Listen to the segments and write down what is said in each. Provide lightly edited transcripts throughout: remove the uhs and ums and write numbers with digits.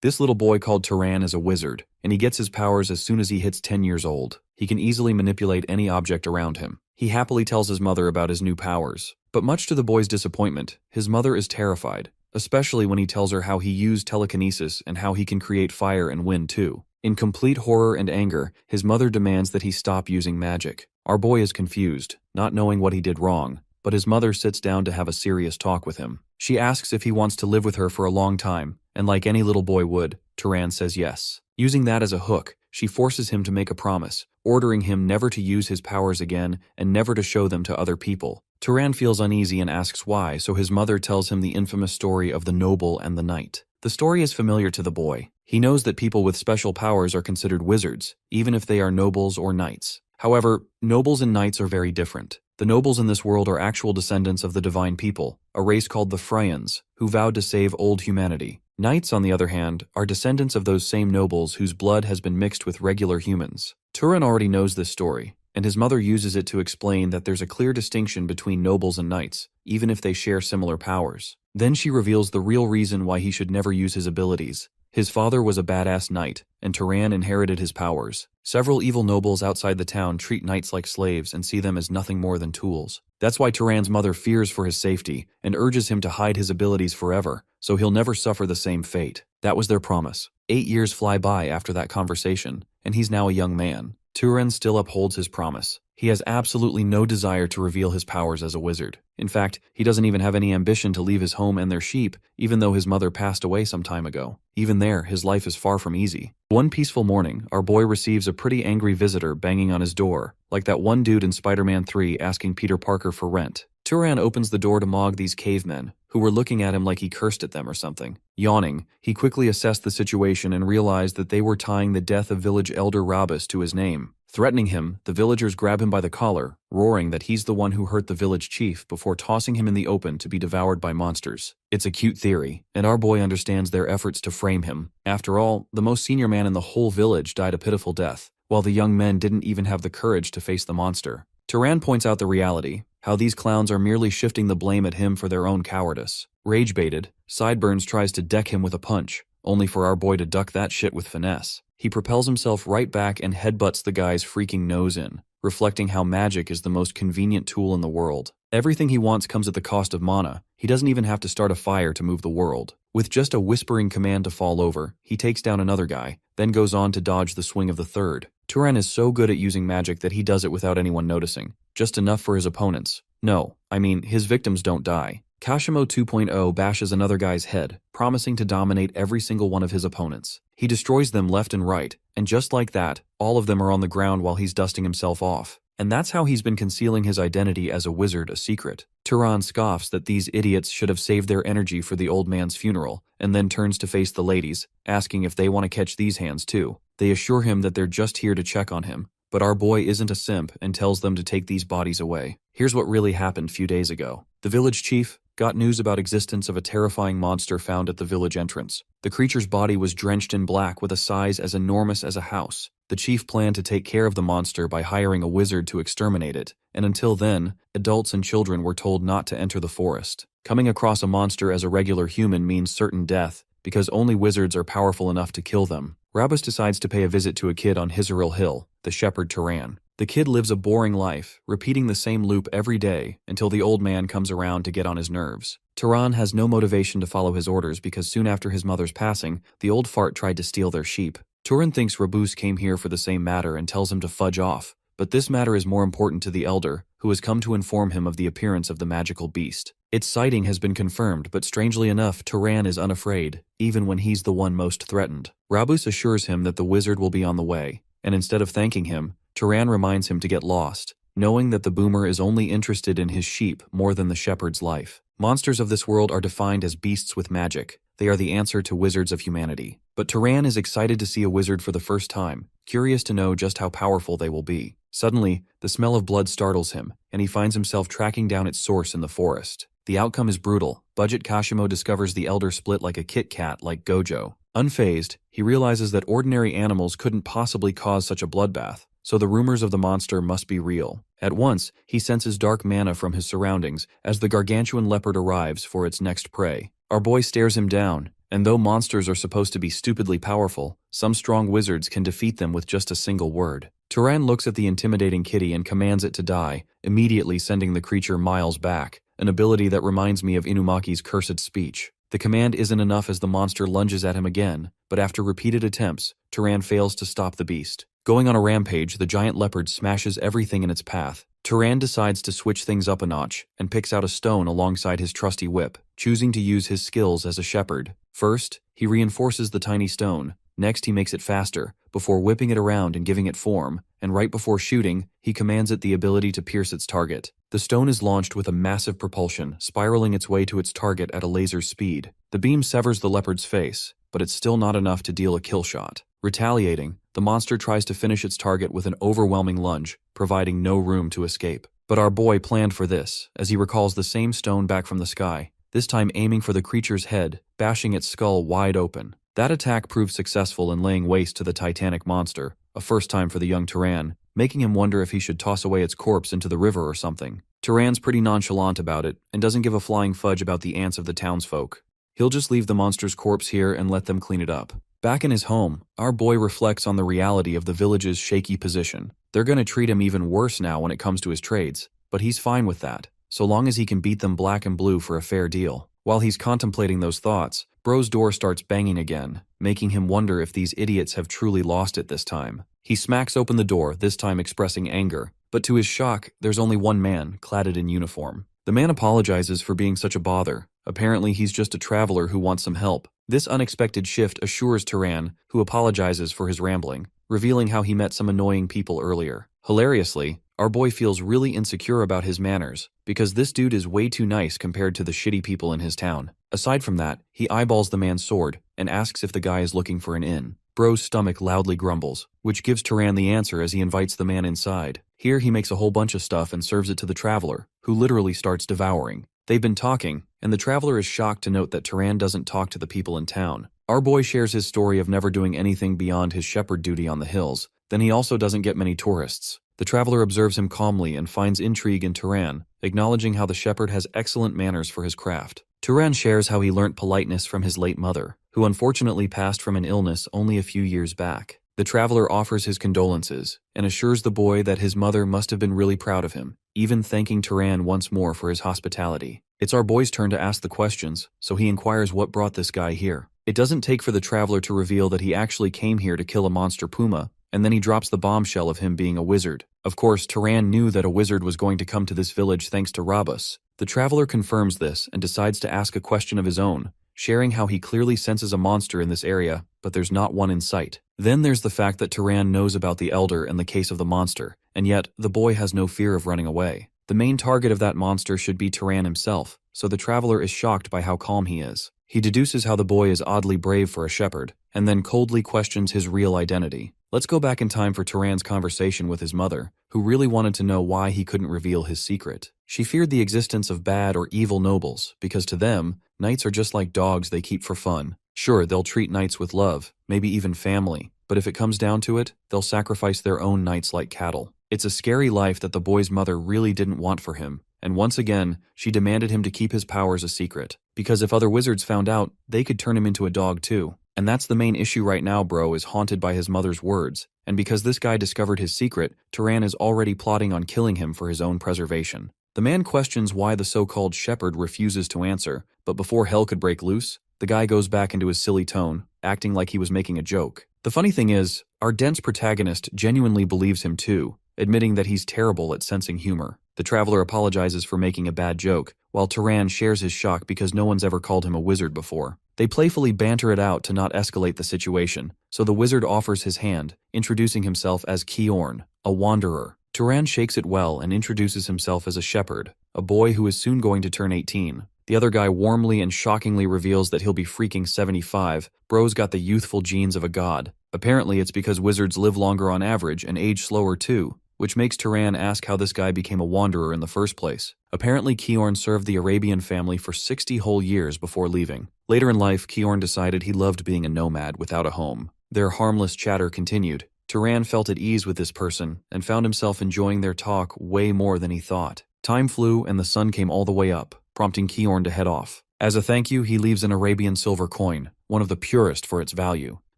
This little boy called Turan is a wizard, and he gets his powers as soon as he hits 10 years old. He can easily manipulate any object around him. He happily tells his mother about his new powers. But much to the boy's disappointment, his mother is terrified, especially when he tells her how he used telekinesis and how he can create fire and wind too. In complete horror and anger, his mother demands that he stop using magic. Our boy is confused, not knowing what he did wrong, but his mother sits down to have a serious talk with him. She asks if he wants to live with her for a long time, and like any little boy would, Turan says yes. Using that as a hook, she forces him to make a promise, ordering him never to use his powers again and never to show them to other people. Turan feels uneasy and asks why, so his mother tells him the infamous story of the noble and the knight. The story is familiar to the boy. He knows that people with special powers are considered wizards, even if they are nobles or knights. However, nobles and knights are very different. The nobles in this world are actual descendants of the divine people, a race called the Freyans, who vowed to save old humanity. Knights, on the other hand, are descendants of those same nobles whose blood has been mixed with regular humans. Turan already knows this story, and his mother uses it to explain that there's a clear distinction between nobles and knights, even if they share similar powers. Then she reveals the real reason why he should never use his abilities. His father was a badass knight, and Turan inherited his powers. Several evil nobles outside the town treat knights like slaves and see them as nothing more than tools. That's why Turan's mother fears for his safety and urges him to hide his abilities forever, so he'll never suffer the same fate. That was their promise. 8 years fly by after that conversation, and he's now a young man. Turan still upholds his promise. He has absolutely no desire to reveal his powers as a wizard. In fact, he doesn't even have any ambition to leave his home and their sheep, even though his mother passed away some time ago. Even there, his life is far from easy. One peaceful morning, our boy receives a pretty angry visitor banging on his door, like that one dude in Spider-Man 3 asking Peter Parker for rent. Turan opens the door to mog these cavemen, who were looking at him like he cursed at them or something. Yawning, he quickly assessed the situation and realized that they were tying the death of village elder Rabus to his name. Threatening him, the villagers grab him by the collar, roaring that he's the one who hurt the village chief before tossing him in the open to be devoured by monsters. It's a cute theory, and our boy understands their efforts to frame him. After all, the most senior man in the whole village died a pitiful death, while the young men didn't even have the courage to face the monster. Turan points out the reality, how these clowns are merely shifting the blame at him for their own cowardice. Rage-baited, Sideburns tries to deck him with a punch, only for our boy to duck that shit with finesse. He propels himself right back and headbutts the guy's freaking nose in, reflecting how magic is the most convenient tool in the world. Everything he wants comes at the cost of mana. He doesn't even have to start a fire to move the world. With just a whispering command to fall over, he takes down another guy, then goes on to dodge the swing of the third. Turan is so good at using magic that he does it without anyone noticing. Just enough for his opponents. No, I mean, his victims don't die. Kashimo 2.0 bashes another guy's head, promising to dominate every single one of his opponents. He destroys them left and right, and just like that, all of them are on the ground while he's dusting himself off. And that's how he's been concealing his identity as a wizard a secret. Turan scoffs that these idiots should have saved their energy for the old man's funeral, and then turns to face the ladies, asking if they want to catch these hands too. They assure him that they're just here to check on him, but our boy isn't a simp and tells them to take these bodies away. Here's what really happened a few days ago. The village chief got news about existence of a terrifying monster found at the village entrance. The creature's body was drenched in black with a size as enormous as a house. The chief planned to take care of the monster by hiring a wizard to exterminate it, and until then, adults and children were told not to enter the forest. Coming across a monster as a regular human means certain death, because only wizards are powerful enough to kill them. Rabus decides to pay a visit to a kid on Hizaril Hill, the shepherd Turan. The kid lives a boring life, repeating the same loop every day until the old man comes around to get on his nerves. Turan has no motivation to follow his orders because soon after his mother's passing, the old fart tried to steal their sheep. Turan thinks Rabus came here for the same matter and tells him to fudge off, but this matter is more important to the elder, who has come to inform him of the appearance of the magical beast. Its sighting has been confirmed, but strangely enough, Turan is unafraid, even when he's the one most threatened. Rabus assures him that the wizard will be on the way, and instead of thanking him, Turan reminds him to get lost, knowing that the boomer is only interested in his sheep more than the shepherd's life. Monsters of this world are defined as beasts with magic. They are the answer to wizards of humanity. But Turan is excited to see a wizard for the first time, curious to know just how powerful they will be. Suddenly, the smell of blood startles him, and he finds himself tracking down its source in the forest. The outcome is brutal. Budget Kashimo discovers the elder split like a Kit Kat like Gojo. Unfazed, he realizes that ordinary animals couldn't possibly cause such a bloodbath, so the rumors of the monster must be real. At once, he senses dark mana from his surroundings as the gargantuan leopard arrives for its next prey. Our boy stares him down, And though monsters are supposed to be stupidly powerful, some strong wizards can defeat them with just a single word. Turan looks at the intimidating kitty and commands it to die, immediately sending the creature miles back, an ability that reminds me of Inumaki's cursed speech. The command isn't enough as the monster lunges at him again, but after repeated attempts, Turan fails to stop the beast. Going on a rampage, the giant leopard smashes everything in its path. Turan decides to switch things up a notch and picks out a stone alongside his trusty whip, choosing to use his skills as a shepherd. First, he reinforces the tiny stone. Next, he makes it faster, before whipping it around and giving it form, and right before shooting, he commands it the ability to pierce its target. The stone is launched with a massive propulsion, spiraling its way to its target at a laser's speed. The beam severs the leopard's face, but it's still not enough to deal a kill shot. Retaliating, the monster tries to finish its target with an overwhelming lunge, providing no room to escape. But our boy planned for this, as he recalls the same stone back from the sky, this time aiming for the creature's head, bashing its skull wide open. That attack proved successful in laying waste to the titanic monster, a first time for the young Turan, making him wonder if he should toss away its corpse into the river or something. Turan's pretty nonchalant about it, and doesn't give a flying fudge about the ants of the townsfolk. He'll just leave the monster's corpse here and let them clean it up. Back in his home, our boy reflects on the reality of the village's shaky position. They're gonna treat him even worse now when it comes to his trades, but he's fine with that, so long as he can beat them black and blue for a fair deal. While he's contemplating those thoughts, Bro's door starts banging again, making him wonder if these idiots have truly lost it this time. He smacks open the door, this time expressing anger, but to his shock, there's only one man, cladded in uniform. The man apologizes for being such a bother. Apparently he's just a traveler who wants some help. This unexpected shift assures Turan, who apologizes for his rambling, revealing how he met some annoying people earlier. Hilariously, our boy feels really insecure about his manners, because this dude is way too nice compared to the shitty people in his town. Aside from that, he eyeballs the man's sword, and asks if the guy is looking for an inn. Bro's stomach loudly grumbles, which gives Turan the answer as he invites the man inside. Here he makes a whole bunch of stuff and serves it to the traveler, who literally starts devouring. They've been talking, and the traveler is shocked to note that Turan doesn't talk to the people in town. Our boy shares his story of never doing anything beyond his shepherd duty on the hills. Then he also doesn't get many tourists. The traveler observes him calmly and finds intrigue in Turan, acknowledging how the shepherd has excellent manners for his craft. Turan shares how he learnt politeness from his late mother, who unfortunately passed from an illness only a few years back. The traveler offers his condolences and assures the boy that his mother must have been really proud of him, even thanking Turan once more for his hospitality. It's our boy's turn to ask the questions, so he inquires what brought this guy here. It doesn't take for the traveler to reveal that he actually came here to kill a monster puma, and then he drops the bombshell of him being a wizard. Of course, Turan knew that a wizard was going to come to this village thanks to Rabus. The traveler confirms this and decides to ask a question of his own, sharing how he clearly senses a monster in this area, but there's not one in sight. Then there's the fact that Turan knows about the elder and the case of the monster, and yet the boy has no fear of running away. The main target of that monster should be Turan himself, so the traveler is shocked by how calm he is. He deduces how the boy is oddly brave for a shepherd, and then coldly questions his real identity. Let's go back in time for Turan's conversation with his mother, who really wanted to know why he couldn't reveal his secret. She feared the existence of bad or evil nobles, because to them, knights are just like dogs they keep for fun. Sure, they'll treat knights with love, maybe even family, but if it comes down to it, they'll sacrifice their own knights like cattle. It's a scary life that the boy's mother really didn't want for him, and once again, she demanded him to keep his powers a secret, because if other wizards found out, they could turn him into a dog too. And that's the main issue right now. Bro is haunted by his mother's words, and because this guy discovered his secret, Turan is already plotting on killing him for his own preservation. The man questions why the so-called shepherd refuses to answer, but before hell could break loose, the guy goes back into his silly tone, acting like he was making a joke. The funny thing is, our dense protagonist genuinely believes him too, admitting that he's terrible at sensing humor. The traveler apologizes for making a bad joke, while Turan shares his shock because no one's ever called him a wizard before. They playfully banter it out to not escalate the situation, so the wizard offers his hand, introducing himself as Kiorn, a wanderer. Turan shakes it well and introduces himself as a shepherd, a boy who is soon going to turn 18. The other guy warmly and shockingly reveals that he'll be freaking 75. Bro's got the youthful genes of a god. Apparently it's because wizards live longer on average and age slower too, which makes Turan ask how this guy became a wanderer in the first place. Apparently Kiorn served the Arabian family for 60 whole years before leaving. Later in life, Kiorn decided he loved being a nomad without a home. Their harmless chatter continued. Turan felt at ease with this person and found himself enjoying their talk way more than he thought. Time flew and the sun came all the way up, prompting Kiorn to head off. As a thank you, he leaves an Arabian silver coin, one of the purest for its value.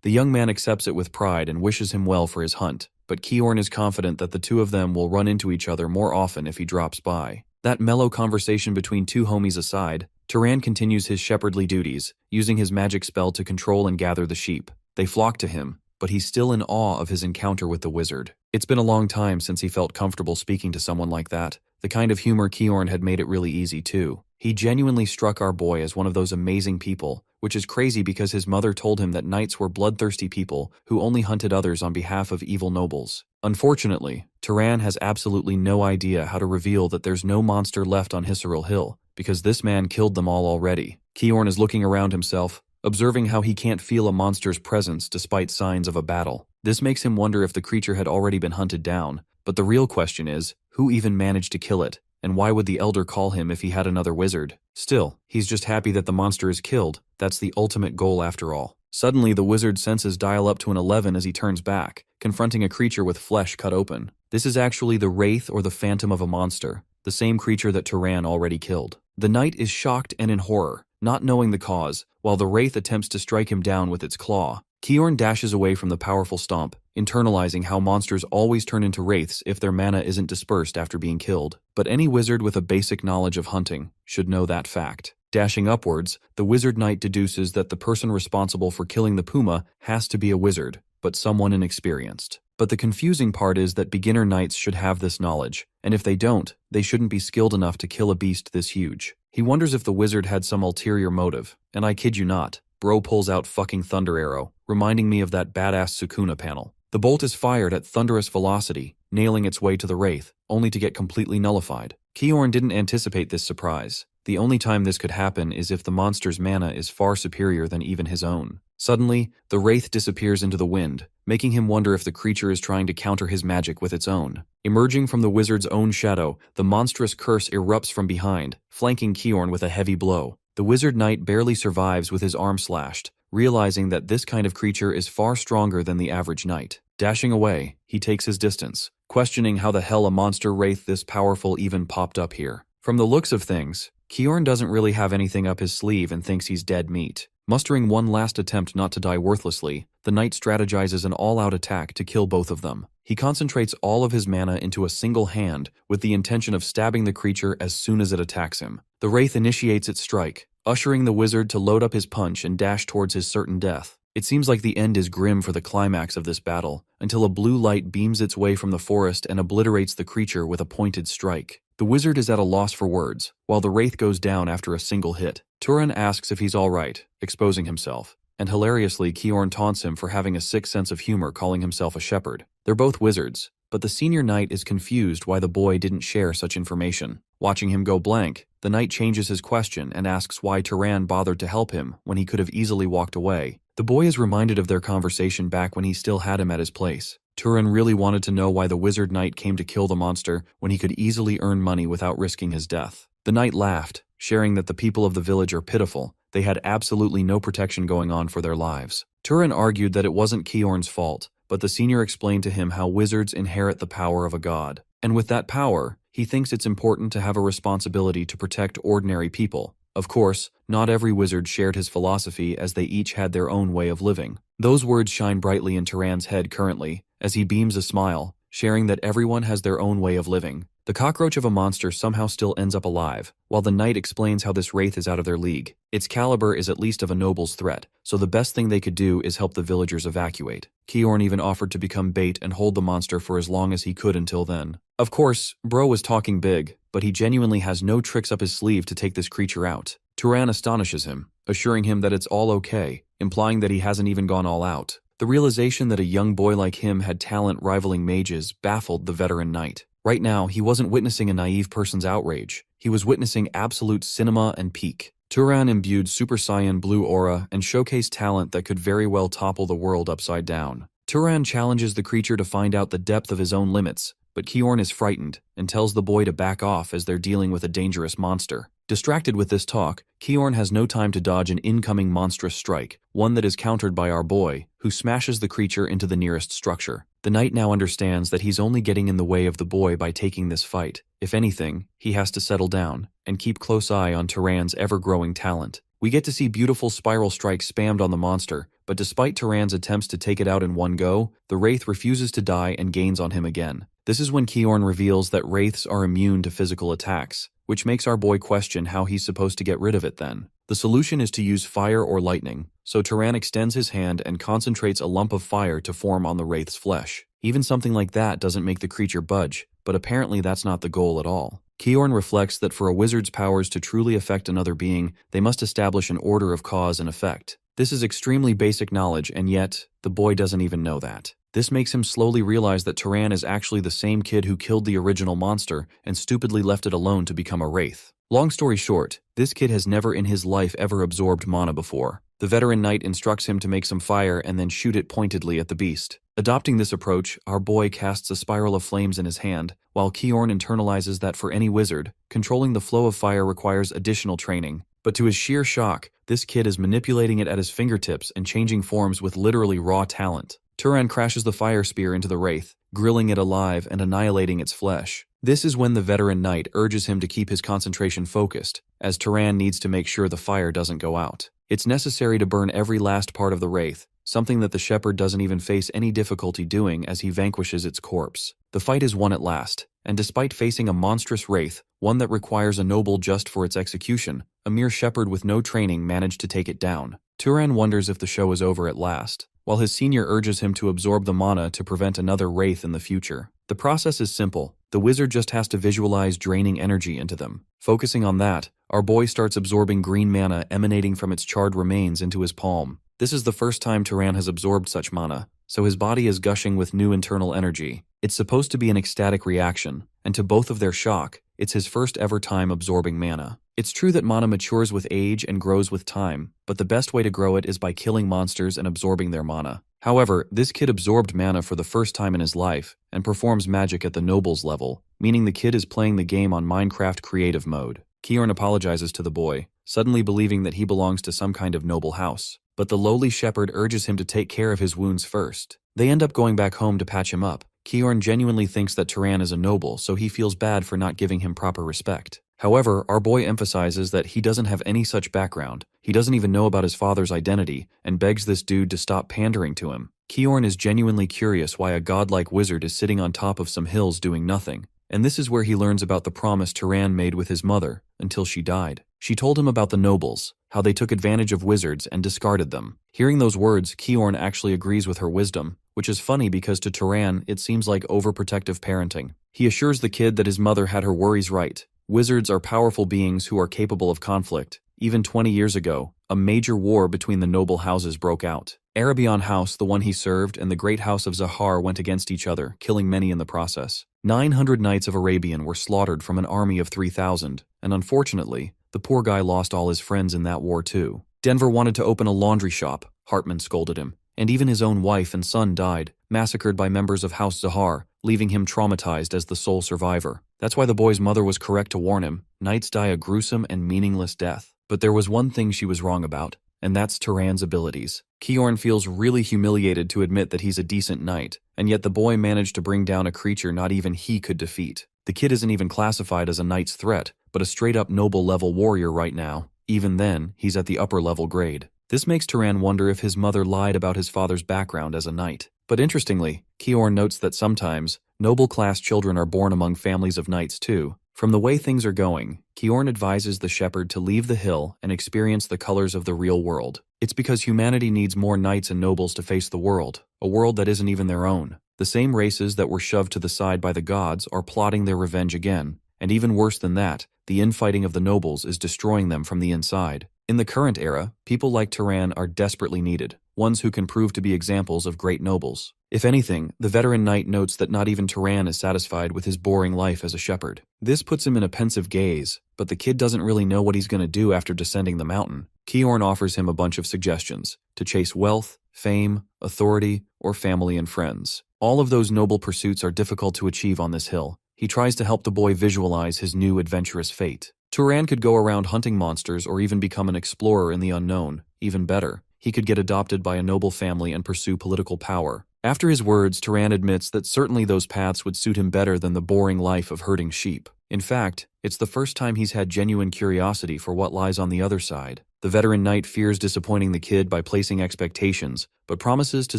The young man accepts it with pride and wishes him well for his hunt, but Kiorn is confident that the two of them will run into each other more often if he drops by. That mellow conversation between two homies aside, Turan continues his shepherdly duties, using his magic spell to control and gather the sheep. They flock to him, but he's still in awe of his encounter with the wizard. It's been a long time since he felt comfortable speaking to someone like that. The kind of humor Kiorn had made it really easy too. He genuinely struck our boy as one of those amazing people, which is crazy because his mother told him that knights were bloodthirsty people who only hunted others on behalf of evil nobles. Unfortunately, Turan has absolutely no idea how to reveal that there's no monster left on Hisaril Hill, because this man killed them all already. Kiorn is looking around himself, observing how he can't feel a monster's presence despite signs of a battle. This makes him wonder if the creature had already been hunted down, but the real question is, who even managed to kill it, and why would the elder call him if he had another wizard? Still, he's just happy that the monster is killed. That's the ultimate goal after all. Suddenly, the wizard's senses dial up to an 11 as he turns back, confronting a creature with flesh cut open. This is actually the wraith or the phantom of a monster, the same creature that Turan already killed. The knight is shocked and in horror, not knowing the cause, while the wraith attempts to strike him down with its claw. Kiorn dashes away from the powerful stomp, internalizing how monsters always turn into wraiths if their mana isn't dispersed after being killed. But any wizard with a basic knowledge of hunting should know that fact. Dashing upwards, the wizard knight deduces that the person responsible for killing the puma has to be a wizard, but someone inexperienced. But the confusing part is that beginner knights should have this knowledge, and if they don't, they shouldn't be skilled enough to kill a beast this huge. He wonders if the wizard had some ulterior motive, and I kid you not, bro pulls out fucking Thunder Arrow, reminding me of that badass Sukuna panel. The bolt is fired at thunderous velocity, nailing its way to the wraith, only to get completely nullified. Kiorn didn't anticipate this surprise. The only time this could happen is if the monster's mana is far superior than even his own. Suddenly, the wraith disappears into the wind, making him wonder if the creature is trying to counter his magic with its own. Emerging from the wizard's own shadow, the monstrous curse erupts from behind, flanking Kiorn with a heavy blow. The wizard knight barely survives with his arm slashed, realizing that this kind of creature is far stronger than the average knight. Dashing away, he takes his distance, questioning how the hell a monster wraith this powerful even popped up here. From the looks of things, Kiorn doesn't really have anything up his sleeve and thinks he's dead meat. Mustering one last attempt not to die worthlessly, the knight strategizes an all-out attack to kill both of them. He concentrates all of his mana into a single hand with the intention of stabbing the creature as soon as it attacks him. The wraith initiates its strike, ushering the wizard to load up his punch and dash towards his certain death. It seems like the end is grim for the climax of this battle, until a blue light beams its way from the forest and obliterates the creature with a pointed strike. The wizard is at a loss for words, while the wraith goes down after a single hit. Turan asks if he's alright, exposing himself, and hilariously Kiorn taunts him for having a sick sense of humor calling himself a shepherd. They're both wizards, but the senior knight is confused why the boy didn't share such information. Watching him go blank, the knight changes his question and asks why Turan bothered to help him when he could have easily walked away. The boy is reminded of their conversation back when he still had him at his place. Turan really wanted to know why the wizard knight came to kill the monster when he could easily earn money without risking his death. The knight laughed, sharing that the people of the village are pitiful. They had absolutely no protection going on for their lives. Turan argued that it wasn't Kiorn's fault, but the senior explained to him how wizards inherit the power of a god. And with that power, he thinks it's important to have a responsibility to protect ordinary people. Of course, not every wizard shared his philosophy as they each had their own way of living. Those words shine brightly in Turan's head currently, as he beams a smile, sharing that everyone has their own way of living. The cockroach of a monster somehow still ends up alive, while the knight explains how this wraith is out of their league. Its caliber is at least of a noble's threat, so the best thing they could do is help the villagers evacuate. Kiorn even offered to become bait and hold the monster for as long as he could until then. Of course, bro was talking big, but he genuinely has no tricks up his sleeve to take this creature out. Turan astonishes him, assuring him that it's all okay, implying that he hasn't even gone all out. The realization that a young boy like him had talent rivaling mages baffled the veteran knight. Right now, he wasn't witnessing a naive person's outrage. He was witnessing absolute cinema and peak. Turan imbued Super Saiyan blue aura and showcased talent that could very well topple the world upside down. Turan challenges the creature to find out the depth of his own limits, but Kiorn is frightened and tells the boy to back off as they're dealing with a dangerous monster. Distracted with this talk, Kiorn has no time to dodge an incoming monstrous strike, one that is countered by our boy, who smashes the creature into the nearest structure. The knight now understands that he's only getting in the way of the boy by taking this fight. If anything, he has to settle down and keep close eye on Turan's ever-growing talent. We get to see beautiful spiral strikes spammed on the monster, but despite Turan's attempts to take it out in one go, the Wraith refuses to die and gains on him again. This is when Kiorn reveals that Wraiths are immune to physical attacks, which makes our boy question how he's supposed to get rid of it then. The solution is to use fire or lightning, so Turan extends his hand and concentrates a lump of fire to form on the Wraith's flesh. Even something like that doesn't make the creature budge, but apparently that's not the goal at all. Kiorn reflects that for a wizard's powers to truly affect another being, they must establish an order of cause and effect. This is extremely basic knowledge, and yet, the boy doesn't even know that. This makes him slowly realize that Turan is actually the same kid who killed the original monster and stupidly left it alone to become a wraith. Long story short, this kid has never in his life ever absorbed mana before. The veteran knight instructs him to make some fire and then shoot it pointedly at the beast. Adopting this approach, our boy casts a spiral of flames in his hand, while Kiorn internalizes that for any wizard, controlling the flow of fire requires additional training. But to his sheer shock, this kid is manipulating it at his fingertips and changing forms with literally raw talent. Turan crashes the fire spear into the wraith, grilling it alive and annihilating its flesh. This is when the veteran knight urges him to keep his concentration focused, as Turan needs to make sure the fire doesn't go out. It's necessary to burn every last part of the wraith, something that the shepherd doesn't even face any difficulty doing as he vanquishes its corpse. The fight is won at last, and despite facing a monstrous wraith, one that requires a noble just for its execution, a mere shepherd with no training managed to take it down. Turan wonders if the show is over at last, while his senior urges him to absorb the mana to prevent another wraith in the future. The process is simple. The wizard just has to visualize draining energy into them. Focusing on that, our boy starts absorbing green mana emanating from its charred remains into his palm. This is the first time Turan has absorbed such mana, so his body is gushing with new internal energy. It's supposed to be an ecstatic reaction, and to both of their shock, it's his first ever time absorbing mana. It's true that mana matures with age and grows with time, but the best way to grow it is by killing monsters and absorbing their mana. However, this kid absorbed mana for the first time in his life, and performs magic at the nobles level, meaning the kid is playing the game on Minecraft creative mode. Kiorn apologizes to the boy, suddenly believing that he belongs to some kind of noble house. But the lowly shepherd urges him to take care of his wounds first. They end up going back home to patch him up. Kiorn genuinely thinks that Turan is a noble, so he feels bad for not giving him proper respect. However, our boy emphasizes that he doesn't have any such background. He doesn't even know about his father's identity, and begs this dude to stop pandering to him. Kiorn is genuinely curious why a godlike wizard is sitting on top of some hills doing nothing. And this is where he learns about the promise Turan made with his mother, until she died. She told him about the nobles, how they took advantage of wizards and discarded them. Hearing those words, Kiorn actually agrees with her wisdom, which is funny because to Turan it seems like overprotective parenting. He assures the kid that his mother had her worries right. Wizards are powerful beings who are capable of conflict. Even 20 years ago, a major war between the noble houses broke out. Arabian House, the one he served, and the great house of Zahar went against each other, killing many in the process. 900 knights of Arabian were slaughtered from an army of 3,000, and unfortunately, the poor guy lost all his friends in that war too. Denver wanted to open a laundry shop, Hartman scolded him, and even his own wife and son died, massacred by members of House Zahar, leaving him traumatized as the sole survivor. That's why the boy's mother was correct to warn him, knights die a gruesome and meaningless death. But there was one thing she was wrong about, and that's Turan's abilities. Kiorn feels really humiliated to admit that he's a decent knight, and yet the boy managed to bring down a creature not even he could defeat. The kid isn't even classified as a knight's threat, but a straight-up noble-level warrior right now. Even then, he's at the upper-level grade. This makes Turan wonder if his mother lied about his father's background as a knight. But interestingly, Kiorn notes that sometimes, noble-class children are born among families of knights too. From the way things are going, Kiorn advises the shepherd to leave the hill and experience the colors of the real world. It's because humanity needs more knights and nobles to face the world, a world that isn't even their own. The same races that were shoved to the side by the gods are plotting their revenge again, and even worse than that, the infighting of the nobles is destroying them from the inside. In the current era, people like Turan are desperately needed, ones who can prove to be examples of great nobles. If anything, the veteran knight notes that not even Turan is satisfied with his boring life as a shepherd. This puts him in a pensive gaze, but the kid doesn't really know what he's going to do after descending the mountain. Kiorn offers him a bunch of suggestions, to chase wealth, fame, authority, or family and friends. All of those noble pursuits are difficult to achieve on this hill. He tries to help the boy visualize his new adventurous fate. Turan could go around hunting monsters or even become an explorer in the unknown. Even better, he could get adopted by a noble family and pursue political power. After his words, Turan admits that certainly those paths would suit him better than the boring life of herding sheep. In fact, it's the first time he's had genuine curiosity for what lies on the other side. The veteran knight fears disappointing the kid by placing expectations, but promises to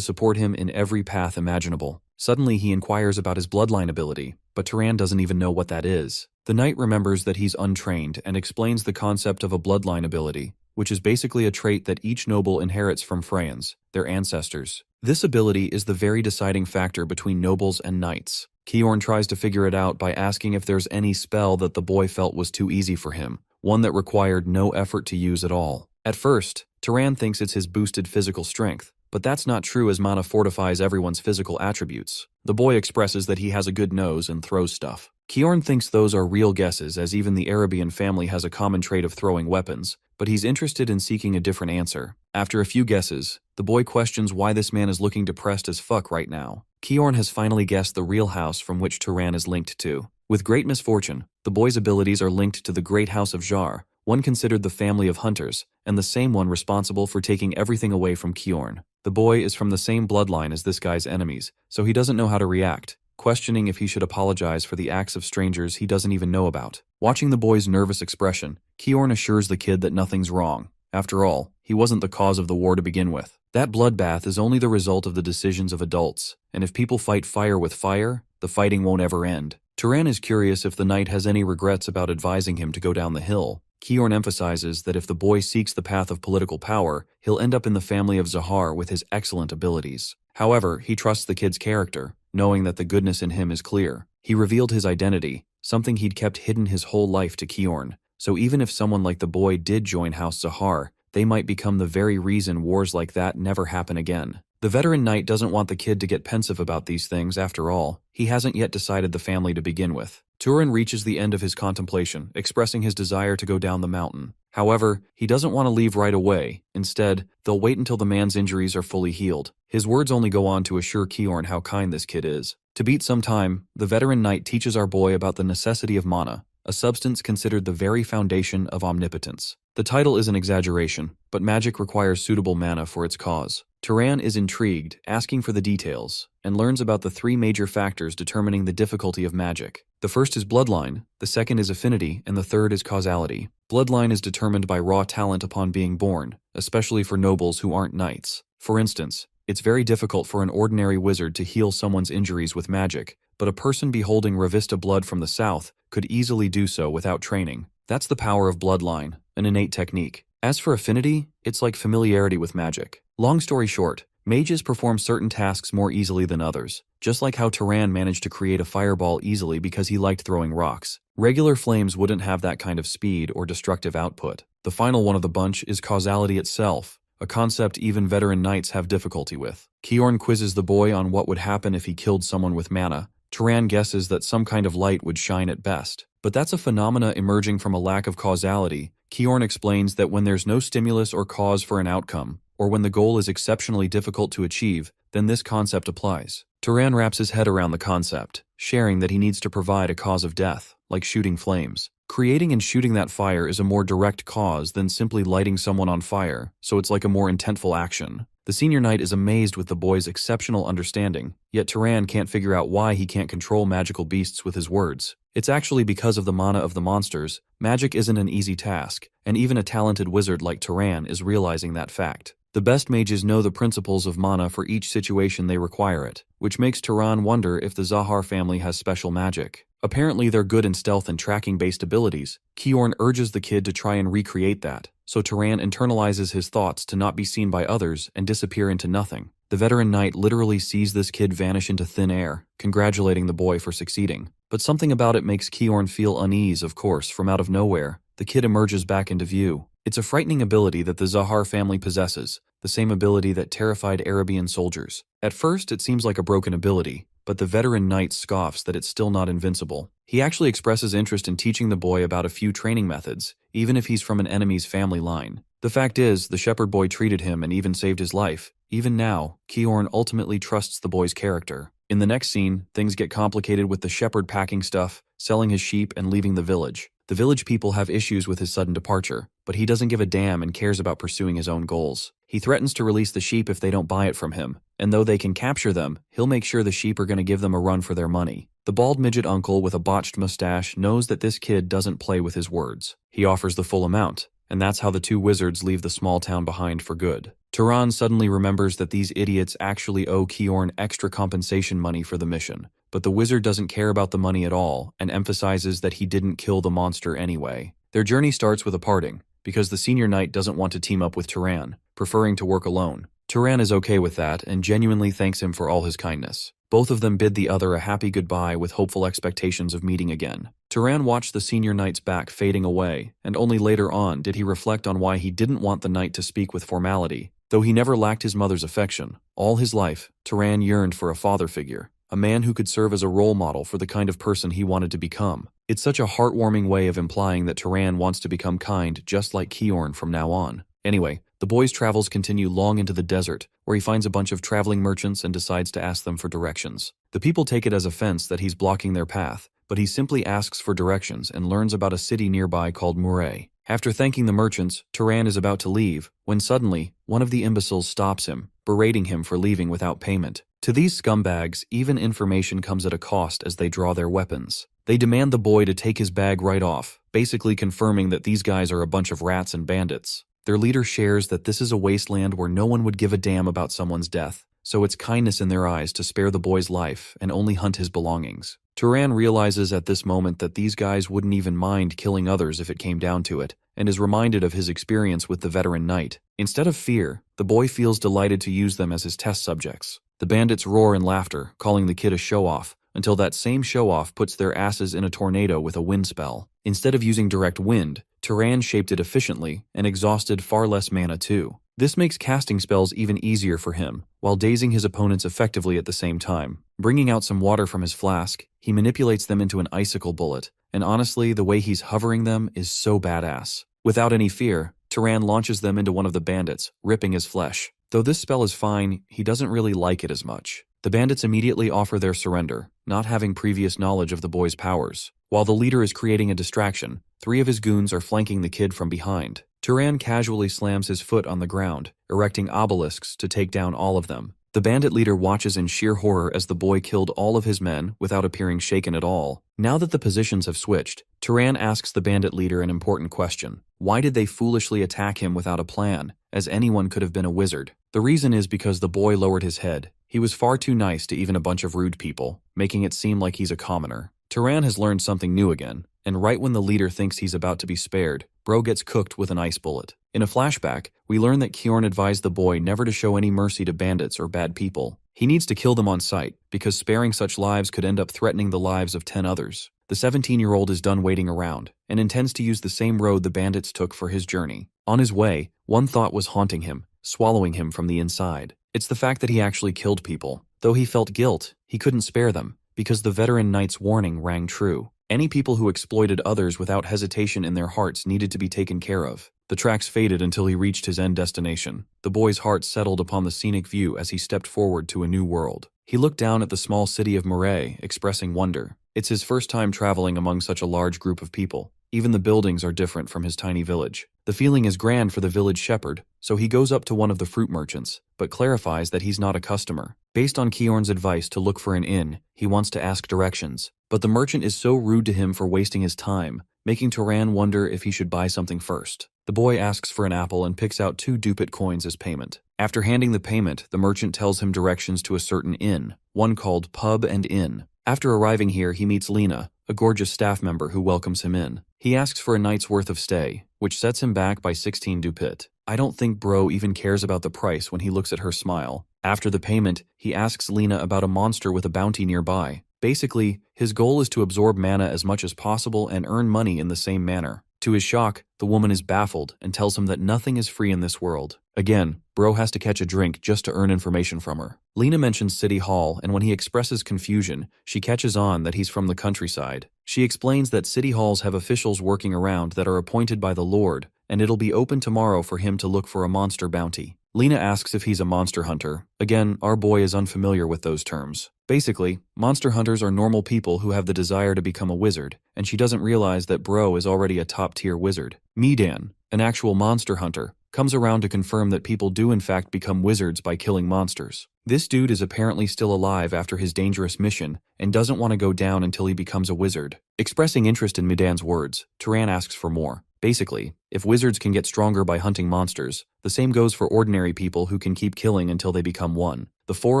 support him in every path imaginable. Suddenly he inquires about his bloodline ability, but Turan doesn't even know what that is. The knight remembers that he's untrained and explains the concept of a bloodline ability, which is basically a trait that each noble inherits from Freyans, their ancestors. This ability is the very deciding factor between nobles and knights. Kiorn tries to figure it out by asking if there's any spell that the boy felt was too easy for him, one that required no effort to use at all. At first, Turan thinks it's his boosted physical strength, but that's not true as mana fortifies everyone's physical attributes. The boy expresses that he has a good nose and throws stuff. Kiorn thinks those are real guesses as even the Arabian family has a common trait of throwing weapons, but he's interested in seeking a different answer. After a few guesses, the boy questions why this man is looking depressed as fuck right now. Kiorn has finally guessed the real house from which Turan is linked to. With great misfortune, the boy's abilities are linked to the great house of Jar, one considered the family of hunters, and the same one responsible for taking everything away from Kiorn. The boy is from the same bloodline as this guy's enemies, so he doesn't know how to react, questioning if he should apologize for the acts of strangers he doesn't even know about. Watching the boy's nervous expression, Kiorn assures the kid that nothing's wrong. After all, he wasn't the cause of the war to begin with. That bloodbath is only the result of the decisions of adults, and if people fight fire with fire, the fighting won't ever end. Turan is curious if the knight has any regrets about advising him to go down the hill. Kiorn emphasizes that if the boy seeks the path of political power, he'll end up in the family of Zahar with his excellent abilities. However, he trusts the kid's character, knowing that the goodness in him is clear. He revealed his identity, something he'd kept hidden his whole life to Kiorn, so even if someone like the boy did join House Zahar, they might become the very reason wars like that never happen again. The veteran knight doesn't want the kid to get pensive about these things after all. He hasn't yet decided the family to begin with. Turan reaches the end of his contemplation, expressing his desire to go down the mountain. However, he doesn't want to leave right away. Instead, they'll wait until the man's injuries are fully healed. His words only go on to assure Kiorn how kind this kid is. To beat some time, the veteran knight teaches our boy about the necessity of mana, a substance considered the very foundation of omnipotence. The title is an exaggeration, but magic requires suitable mana for its cause. Turan is intrigued, asking for the details, and learns about the three major factors determining the difficulty of magic. The first is bloodline, the second is affinity, and the third is causality. Bloodline is determined by raw talent upon being born, especially for nobles who aren't knights. For instance, it's very difficult for an ordinary wizard to heal someone's injuries with magic, but a person beholding Ravista blood from the south could easily do so without training. That's the power of bloodline, an innate technique. As for affinity, it's like familiarity with magic. Long story short, mages perform certain tasks more easily than others, just like how Turan managed to create a fireball easily because he liked throwing rocks. Regular flames wouldn't have that kind of speed or destructive output. The final one of the bunch is causality itself, a concept even veteran knights have difficulty with. Kiorn quizzes the boy on what would happen if he killed someone with mana. Turan guesses that some kind of light would shine at best. But that's a phenomena emerging from a lack of causality. Kiorn explains that when there's no stimulus or cause for an outcome, or when the goal is exceptionally difficult to achieve, then this concept applies. Turan wraps his head around the concept, sharing that he needs to provide a cause of death, like shooting flames. Creating and shooting that fire is a more direct cause than simply lighting someone on fire, so it's like a more intentful action. The senior knight is amazed with the boy's exceptional understanding, yet Turan can't figure out why he can't control magical beasts with his words. It's actually because of the mana of the monsters. Magic isn't an easy task, and even a talented wizard like Turan is realizing that fact. The best mages know the principles of mana for each situation they require it, which makes Turan wonder if the Zahar family has special magic. Apparently they're good in stealth and tracking-based abilities. Kiorn urges the kid to try and recreate that, so Turan internalizes his thoughts to not be seen by others and disappear into nothing. The veteran knight literally sees this kid vanish into thin air, congratulating the boy for succeeding. But something about it makes Kiorn feel unease, of course, from out of nowhere. The kid emerges back into view. It's a frightening ability that the Zahar family possesses, the same ability that terrified Arabian soldiers. At first, it seems like a broken ability, but the veteran knight scoffs that it's still not invincible. He actually expresses interest in teaching the boy about a few training methods, even if he's from an enemy's family line. The fact is, the shepherd boy treated him and even saved his life. Even now, Kiorn ultimately trusts the boy's character. In the next scene, things get complicated with the shepherd packing stuff, selling his sheep, and leaving the village. The village people have issues with his sudden departure, but he doesn't give a damn and cares about pursuing his own goals. He threatens to release the sheep if they don't buy it from him, and though they can capture them, he'll make sure the sheep are going to give them a run for their money. The bald midget uncle with a botched mustache knows that this kid doesn't play with his words. He offers the full amount, and that's how the two wizards leave the small town behind for good. Turan suddenly remembers that these idiots actually owe Kiorn extra compensation money for the mission, but the wizard doesn't care about the money at all and emphasizes that he didn't kill the monster anyway. Their journey starts with a parting, because the senior knight doesn't want to team up with Turan, preferring to work alone. Turan is okay with that and genuinely thanks him for all his kindness. Both of them bid the other a happy goodbye with hopeful expectations of meeting again. Turan watched the senior knight's back fading away, and only later on did he reflect on why he didn't want the knight to speak with formality. Though he never lacked his mother's affection, all his life, Turan yearned for a father figure, a man who could serve as a role model for the kind of person he wanted to become. It's such a heartwarming way of implying that Turan wants to become kind just like Kiorn from now on. Anyway, the boy's travels continue long into the desert, where he finds a bunch of traveling merchants and decides to ask them for directions. The people take it as offense that he's blocking their path, but he simply asks for directions and learns about a city nearby called Murray. After thanking the merchants, Turan is about to leave, when suddenly, one of the imbeciles stops him, berating him for leaving without payment. To these scumbags, even information comes at a cost as they draw their weapons. They demand the boy to take his bag right off, basically confirming that these guys are a bunch of rats and bandits. Their leader shares that this is a wasteland where no one would give a damn about someone's death, so it's kindness in their eyes to spare the boy's life and only hunt his belongings. Turan realizes at this moment that these guys wouldn't even mind killing others if it came down to it, and is reminded of his experience with the veteran knight. Instead of fear, the boy feels delighted to use them as his test subjects. The bandits roar in laughter, calling the kid a show-off, until that same show-off puts their asses in a tornado with a wind spell. Instead of using direct wind, Turan shaped it efficiently and exhausted far less mana too. This makes casting spells even easier for him, while dazing his opponents effectively at the same time. Bringing out some water from his flask, he manipulates them into an icicle bullet, and honestly, the way he's hovering them is so badass. Without any fear, Turan launches them into one of the bandits, ripping his flesh. Though this spell is fine, he doesn't really like it as much. The bandits immediately offer their surrender, not having previous knowledge of the boy's powers. While the leader is creating a distraction, 3 of his goons are flanking the kid from behind. Turan casually slams his foot on the ground, erecting obelisks to take down all of them. The bandit leader watches in sheer horror as the boy killed all of his men without appearing shaken at all. Now that the positions have switched, Turan asks the bandit leader an important question. Why did they foolishly attack him without a plan, as anyone could have been a wizard? The reason is because the boy lowered his head. He was far too nice to even a bunch of rude people, making it seem like he's a commoner. Turan has learned something new again, and right when the leader thinks he's about to be spared, Bro gets cooked with an ice bullet. In a flashback, we learn that Kiorn advised the boy never to show any mercy to bandits or bad people. He needs to kill them on sight, because sparing such lives could end up threatening the lives of 10 others. The 17-year-old is done waiting around, and intends to use the same road the bandits took for his journey. On his way, one thought was haunting him, swallowing him from the inside. It's the fact that he actually killed people. Though he felt guilt, he couldn't spare them, because the veteran knight's warning rang true. Any people who exploited others without hesitation in their hearts needed to be taken care of. The tracks faded until he reached his end destination. The boy's heart settled upon the scenic view as he stepped forward to a new world. He looked down at the small city of Murray, expressing wonder. It's his first time traveling among such a large group of people. Even the buildings are different from his tiny village. The feeling is grand for the village shepherd, so he goes up to one of the fruit merchants, but clarifies that he's not a customer. Based on Kiorn's advice to look for an inn, he wants to ask directions, but the merchant is so rude to him for wasting his time, making Turan wonder if he should buy something first. The boy asks for an apple and picks out 2 dupit coins as payment. After handing the payment, the merchant tells him directions to a certain inn, one called Pub and Inn. After arriving here, he meets Lena, a gorgeous staff member who welcomes him in. He asks for a night's worth of stay, which sets him back by 16 dupit. I don't think Bro even cares about the price when he looks at her smile. After the payment, he asks Lena about a monster with a bounty nearby. Basically, his goal is to absorb mana as much as possible and earn money in the same manner. To his shock, the woman is baffled and tells him that nothing is free in this world. Again, Bro has to catch a drink just to earn information from her. Lena mentions City Hall, and when he expresses confusion, she catches on that he's from the countryside. She explains that city halls have officials working around that are appointed by the Lord, and it'll be open tomorrow for him to look for a monster bounty. Lena asks if he's a monster hunter. Again, our boy is unfamiliar with those terms. Basically, monster hunters are normal people who have the desire to become a wizard, and she doesn't realize that Bro is already a top-tier wizard. Midan, an actual monster hunter, comes around to confirm that people do in fact become wizards by killing monsters. This dude is apparently still alive after his dangerous mission and doesn't want to go down until he becomes a wizard. Expressing interest in Midan's words, Turan asks for more. Basically, if wizards can get stronger by hunting monsters, the same goes for ordinary people who can keep killing until they become one. The four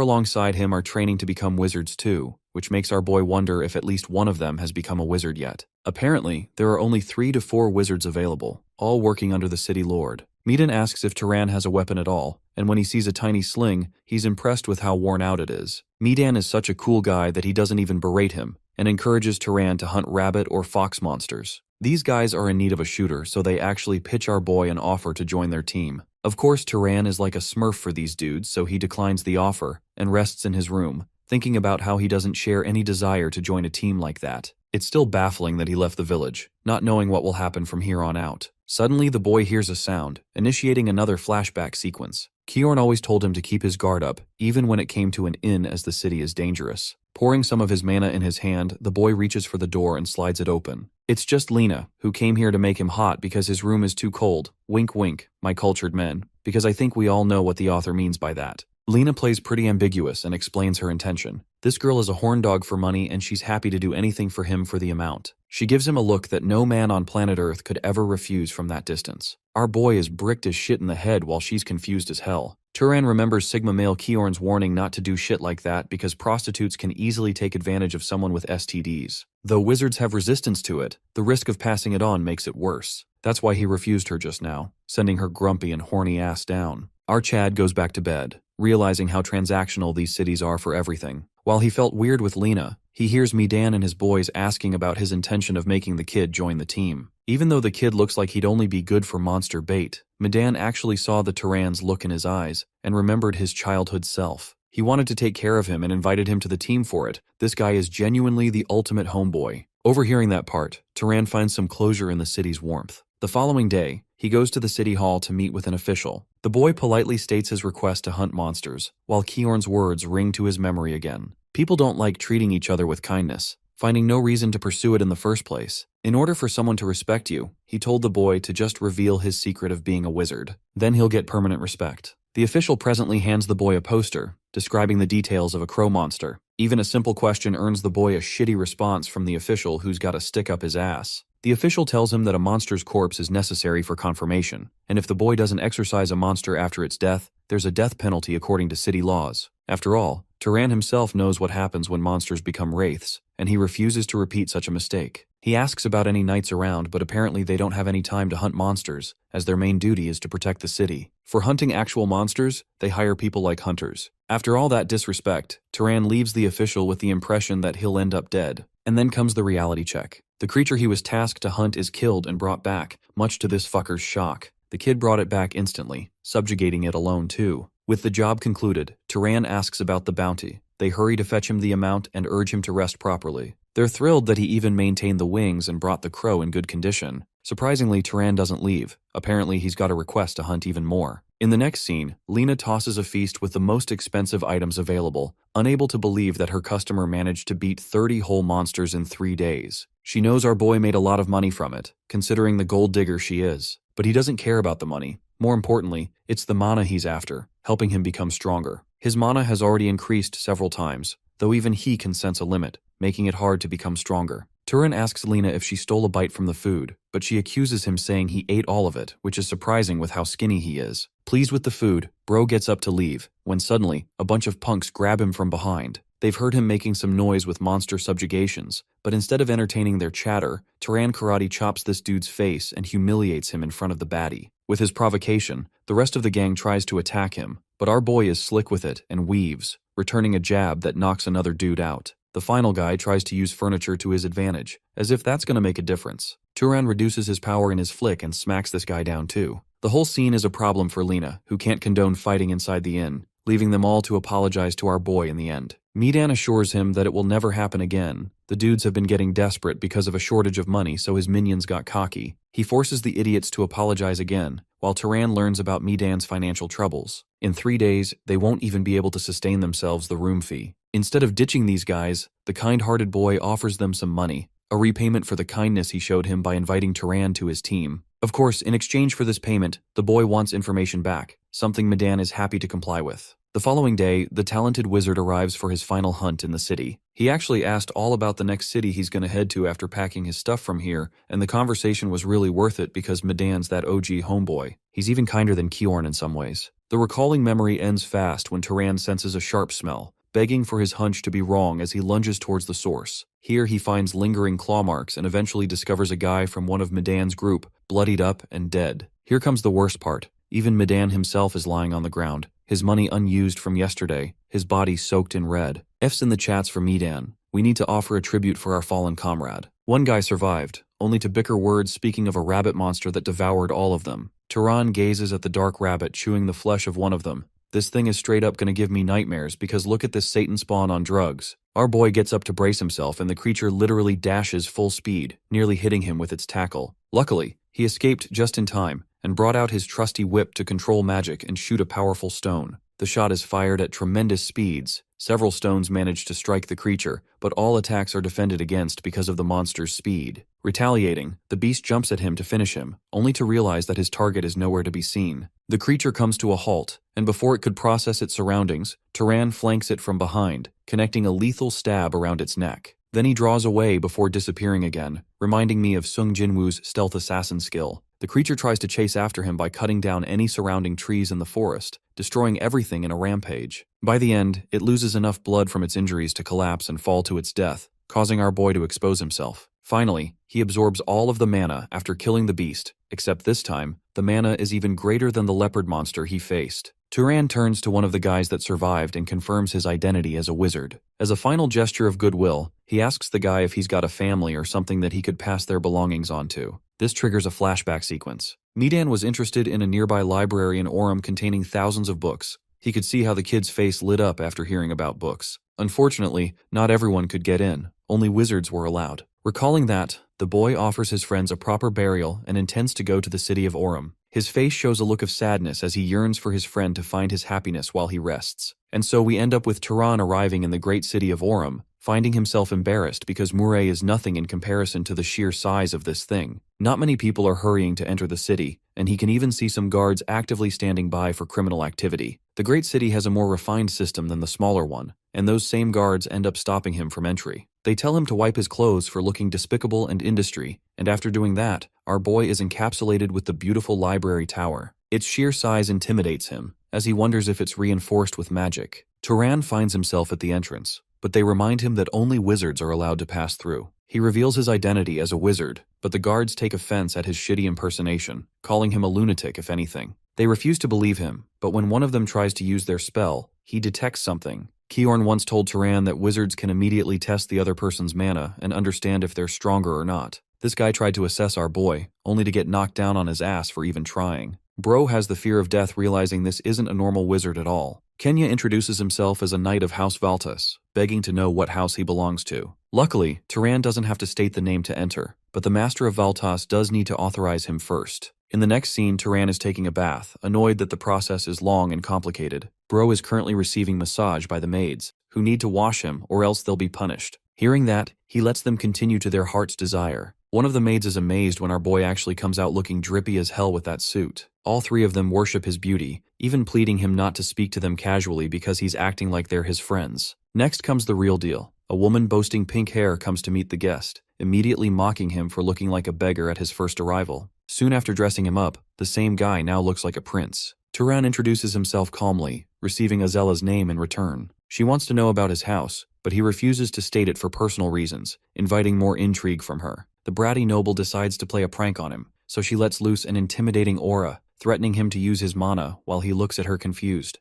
alongside him are training to become wizards too, which makes our boy wonder if at least one of them has become a wizard yet. Apparently, there are only 3 to 4 wizards available, all working under the city lord. Medan asks if Turan has a weapon at all, and when he sees a tiny sling, he's impressed with how worn out it is. Medan is such a cool guy that he doesn't even berate him, and encourages Turan to hunt rabbit or fox monsters. These guys are in need of a shooter, so they actually pitch our boy an offer to join their team. Of course, Turan is like a smurf for these dudes, so he declines the offer and rests in his room, thinking about how he doesn't share any desire to join a team like that. It's still baffling that he left the village, not knowing what will happen from here on out. Suddenly, the boy hears a sound, initiating another flashback sequence. Kiorn always told him to keep his guard up, even when it came to an inn, as the city is dangerous. Pouring some of his mana in his hand, the boy reaches for the door and slides it open. It's just Lena, who came here to make him hot because his room is too cold. Wink wink, my cultured men, because I think we all know what the author means by that. Lena plays pretty ambiguous and explains her intention. This girl is a horn dog for money and she's happy to do anything for him for the amount. She gives him a look that no man on planet Earth could ever refuse from that distance. Our boy is bricked as shit in the head while she's confused as hell. Turan remembers Sigma male Kiorn's warning not to do shit like that because prostitutes can easily take advantage of someone with STDs. Though wizards have resistance to it, the risk of passing it on makes it worse. That's why he refused her just now, sending her grumpy and horny ass down. Our Chad goes back to bed, realizing how transactional these cities are for everything. While he felt weird with Lena, he hears Medan and his boys asking about his intention of making the kid join the team. Even though the kid looks like he'd only be good for monster bait, Medan actually saw the Turan's look in his eyes and remembered his childhood self. He wanted to take care of him and invited him to the team for it. This guy is genuinely the ultimate homeboy. Overhearing that part, Turan finds some closure in the city's warmth. The following day, he goes to the city hall to meet with an official. The boy politely states his request to hunt monsters, while Kiorn's words ring to his memory again. People don't like treating each other with kindness, finding no reason to pursue it in the first place. In order for someone to respect you, he told the boy to just reveal his secret of being a wizard. Then he'll get permanent respect. The official presently hands the boy a poster, describing the details of a crow monster. Even a simple question earns the boy a shitty response from the official who's got to stick up his ass. The official tells him that a monster's corpse is necessary for confirmation, and if the boy doesn't exorcise a monster after its death, there's a death penalty according to city laws. After all, Turan himself knows what happens when monsters become wraiths, and he refuses to repeat such a mistake. He asks about any knights around, but apparently they don't have any time to hunt monsters, as their main duty is to protect the city. For hunting actual monsters, they hire people like hunters. After all that disrespect, Turan leaves the official with the impression that he'll end up dead. And then comes the reality check. The creature he was tasked to hunt is killed and brought back, much to this fucker's shock. The kid brought it back instantly, subjugating it alone too. With the job concluded, Turan asks about the bounty. They hurry to fetch him the amount and urge him to rest properly. They're thrilled that he even maintained the wings and brought the crow in good condition. Surprisingly, Turan doesn't leave. Apparently, he's got a request to hunt even more. In the next scene, Lena tosses a feast with the most expensive items available, unable to believe that her customer managed to beat 30 whole monsters in 3 days. She knows our boy made a lot of money from it, considering the gold digger she is. But he doesn't care about the money. More importantly, it's the mana he's after, helping him become stronger. His mana has already increased several times, though even he can sense a limit, making it hard to become stronger. Turan asks Lena if she stole a bite from the food, but she accuses him saying he ate all of it, which is surprising with how skinny he is. Pleased with the food, Bro gets up to leave, when suddenly, a bunch of punks grab him from behind. They've heard him making some noise with monster subjugations, but instead of entertaining their chatter, Turan karate chops this dude's face and humiliates him in front of the baddie. With his provocation, the rest of the gang tries to attack him, but our boy is slick with it and weaves, returning a jab that knocks another dude out. The final guy tries to use furniture to his advantage, as if that's going to make a difference. Turan reduces his power in his flick and smacks this guy down too. The whole scene is a problem for Lena, who can't condone fighting inside the inn, leaving them all to apologize to our boy in the end. Medan assures him that it will never happen again. The dudes have been getting desperate because of a shortage of money, so his minions got cocky. He forces the idiots to apologize again, while Turan learns about Medan's financial troubles. In 3 days, they won't even be able to sustain themselves the room fee. Instead of ditching these guys, the kind-hearted boy offers them some money, a repayment for the kindness he showed him by inviting Turan to his team. Of course, in exchange for this payment, the boy wants information back, something Medan is happy to comply with. The following day, the talented wizard arrives for his final hunt in the city. He actually asked all about the next city he's gonna head to after packing his stuff from here, and the conversation was really worth it because Madan's that OG homeboy. He's even kinder than Kiorn in some ways. The recalling memory ends fast when Turan senses a sharp smell, begging for his hunch to be wrong as he lunges towards the source. Here he finds lingering claw marks and eventually discovers a guy from one of Madan's group, bloodied up and dead. Here comes the worst part. Even Madan himself is lying on the ground, his money unused from yesterday, his body soaked in red. F's in the chats for Medan. We need to offer a tribute for our fallen comrade. One guy survived, only to bicker words speaking of a rabbit monster that devoured all of them. Turan gazes at the dark rabbit chewing the flesh of one of them. This thing is straight up gonna give me nightmares because look at this Satan spawn on drugs. Our boy gets up to brace himself and the creature literally dashes full speed, nearly hitting him with its tackle. Luckily, he escaped just in time and brought out his trusty whip to control magic and shoot a powerful stone. The shot is fired at tremendous speeds. Several stones manage to strike the creature, but all attacks are defended against because of the monster's speed. Retaliating, the beast jumps at him to finish him, only to realize that his target is nowhere to be seen. The creature comes to a halt, and before it could process its surroundings, Turan flanks it from behind, connecting a lethal stab around its neck. Then he draws away before disappearing again, reminding me of Sung Jinwoo's stealth assassin skill. The creature tries to chase after him by cutting down any surrounding trees in the forest, destroying everything in a rampage. By the end, it loses enough blood from its injuries to collapse and fall to its death, causing our boy to expose himself. Finally, he absorbs all of the mana after killing the beast, except this time, the mana is even greater than the leopard monster he faced. Turan turns to one of the guys that survived and confirms his identity as a wizard. As a final gesture of goodwill, he asks the guy if he's got a family or something that he could pass their belongings on to. This triggers a flashback sequence. Medan was interested in a nearby library in Orem containing thousands of books. He could see how the kid's face lit up after hearing about books. Unfortunately, not everyone could get in. Only wizards were allowed. Recalling that, the boy offers his friends a proper burial and intends to go to the city of Orem. His face shows a look of sadness as he yearns for his friend to find his happiness while he rests. And so we end up with Turan arriving in the great city of Orem, finding himself embarrassed because Murray is nothing in comparison to the sheer size of this thing. Not many people are hurrying to enter the city, and he can even see some guards actively standing by for criminal activity. The great city has a more refined system than the smaller one, and those same guards end up stopping him from entry. They tell him to wipe his clothes for looking despicable and industry, and after doing that, our boy is encapsulated with the beautiful library tower. Its sheer size intimidates him, as he wonders if it's reinforced with magic. Turan finds himself at the entrance, but they remind him that only wizards are allowed to pass through. He reveals his identity as a wizard, but the guards take offense at his shitty impersonation, calling him a lunatic if anything. They refuse to believe him, but when one of them tries to use their spell, he detects something. Kiorn once told Turan that wizards can immediately test the other person's mana and understand if they're stronger or not. This guy tried to assess our boy, only to get knocked down on his ass for even trying. Bro has the fear of death, realizing this isn't a normal wizard at all. Kenya introduces himself as a knight of House Valtas, begging to know what house he belongs to. Luckily, Turan doesn't have to state the name to enter, but the Master of Valtas does need to authorize him first. In the next scene, Turan is taking a bath, annoyed that the process is long and complicated. Bro is currently receiving massage by the maids, who need to wash him or else they'll be punished. Hearing that, he lets them continue to their heart's desire. One of the maids is amazed when our boy actually comes out looking drippy as hell with that suit. All three of them worship his beauty, even pleading him not to speak to them casually because he's acting like they're his friends. Next comes the real deal. A woman boasting pink hair comes to meet the guest, immediately mocking him for looking like a beggar at his first arrival. Soon after dressing him up, the same guy now looks like a prince. Turan introduces himself calmly, receiving Azella's name in return. She wants to know about his house, but he refuses to state it for personal reasons, inviting more intrigue from her. The bratty noble decides to play a prank on him, so she lets loose an intimidating aura, threatening him to use his mana while he looks at her confused.